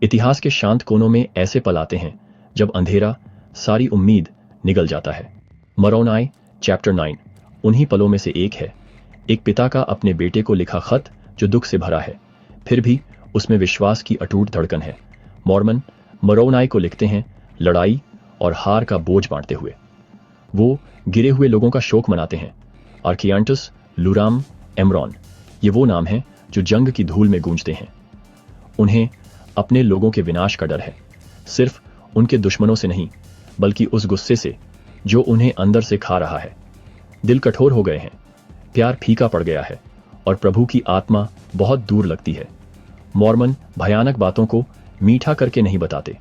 इतिहास के शांत कोनों में ऐसे पल आते हैं जब अंधेरा सारी उम्मीद निगल जाता है। मोरोनाई चैप्टर 9 उन्हीं पलों में से एक है। एक पिता का अपने बेटे को लिखा खत जो दुख से भरा है, फिर भी उसमें विश्वास की अटूट धड़कन है। मॉर्मन मोरोनाई को लिखते हैं लड़ाई और हार का बोझ बांटते हुए। वो गिरे हुए लोगों का शोक मनाते हैं। आर्कियांटस, लूराम, एमरॉन, ये वो नाम हैं जो जंग की धूल में गूंजते हैं। उन्हें अपने लोगों के विनाश का डर है, सिर्फ उनके दुश्मनों से नहीं बल्कि उस गुस्से से जो उन्हें अंदर से खा रहा है। दिल कठोर हो गए हैं, प्यार फीका पड़ गया है और प्रभु की आत्मा बहुत दूर लगती है। मॉर्मन भयानक बातों को मीठा करके नहीं बताते।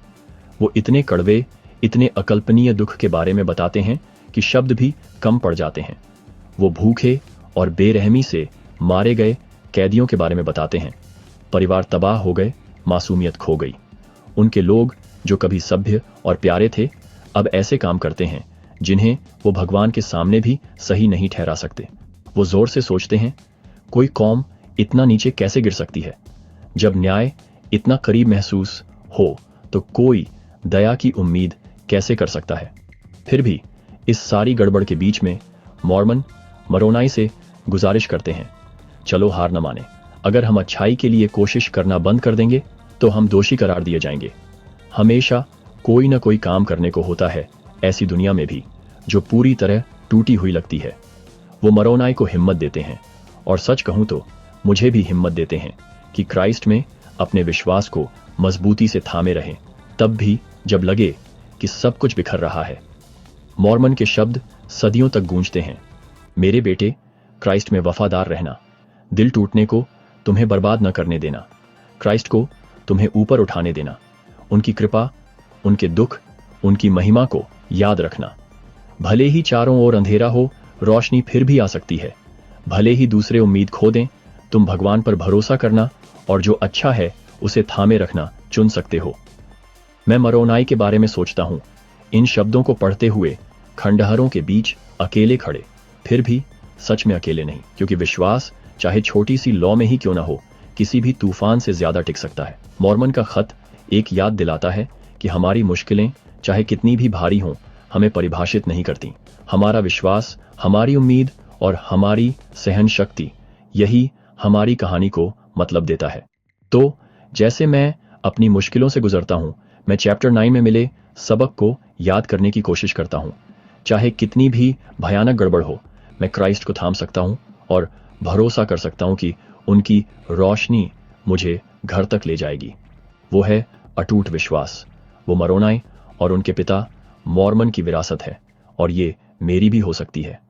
वो इतने कड़वे, इतने अकल्पनीय दुख के बारे में बताते हैं कि शब्द भी कम पड़ जाते हैं। वो भूखे और बेरहमी से मारे गए कैदियों के बारे में बताते हैं। परिवार तबाह हो गए, मासूमियत खो गई। उनके लोग जो कभी सभ्य और प्यारे थे, अब ऐसे काम करते हैं जिन्हें वो भगवान के सामने भी सही नहीं ठहरा सकते। वो जोर से सोचते हैं, कोई कौम इतना नीचे कैसे गिर सकती है? जब न्याय इतना करीब महसूस हो तो कोई दया की उम्मीद कैसे कर सकता है? फिर भी इस सारी गड़बड़ के बीच में मॉर्मन मोरोनाई से गुजारिश करते हैं, चलो हार न माने। अगर हम अच्छाई के लिए कोशिश करना बंद कर देंगे तो हम दोषी करार दिए जाएंगे। हमेशा कोई न कोई काम करने को होता है ऐसी दुनिया में भी जो पूरी तरह टूटी हुई लगती है। वो मोरोनाई को हिम्मत देते हैं और सच कहूं तो मुझे भी हिम्मत देते हैं कि क्राइस्ट में अपने विश्वास को मजबूती से थामे रहें, तब भी जब लगे कि सब कुछ बिखर रहा है। मॉर्मन के शब्द सदियों तक गूंजते हैं, मेरे बेटे, क्राइस्ट में वफादार रहना, दिल टूटने को तुम्हें बर्बाद न करने देना, क्राइस्ट को तुम्हें ऊपर उठाने देना, उनकी कृपा, उनके दुख, उनकी महिमा को याद रखना। भले ही चारों ओर अंधेरा हो, रोशनी फिर भी आ सकती है। भले ही दूसरे उम्मीद खो दें, तुम भगवान पर भरोसा करना और जो अच्छा है उसे थामे रखना चुन सकते हो। मैं मोरोनाई के बारे में सोचता हूं, इन शब्दों को पढ़ते हुए खंडहरों के बीच अकेले खड़े, फिर भी सच में अकेले नहीं, क्योंकि विश्वास चाहे छोटी सी लौ में ही क्यों ना हो, किसी भी तूफान से ज्यादा टिक सकता है। मॉर्मन का खत एक याद दिलाता है कि हमारी मुश्किलें चाहे कितनी भी भारी हों, हमें परिभाषित नहीं करती। हमारा विश्वास, हमारी उम्मीद और हमारी सहन शक्ति, यही हमारी कहानी को मतलब देता है। तो जैसे मैं अपनी मुश्किलों से गुजरता हूं, मैं चैप्टर 9 में मिले सबक को याद करने की कोशिश करता हूं। चाहे कितनी भी भयानक गड़बड़ हो, मैं क्राइस्ट को थाम सकता हूं और भरोसा कर सकता हूं कि उनकी रोशनी मुझे घर तक ले जाएगी। वो है अटूट विश्वास। वो मोरोनाई और उनके पिता मॉर्मन की विरासत है और ये मेरी भी हो सकती है।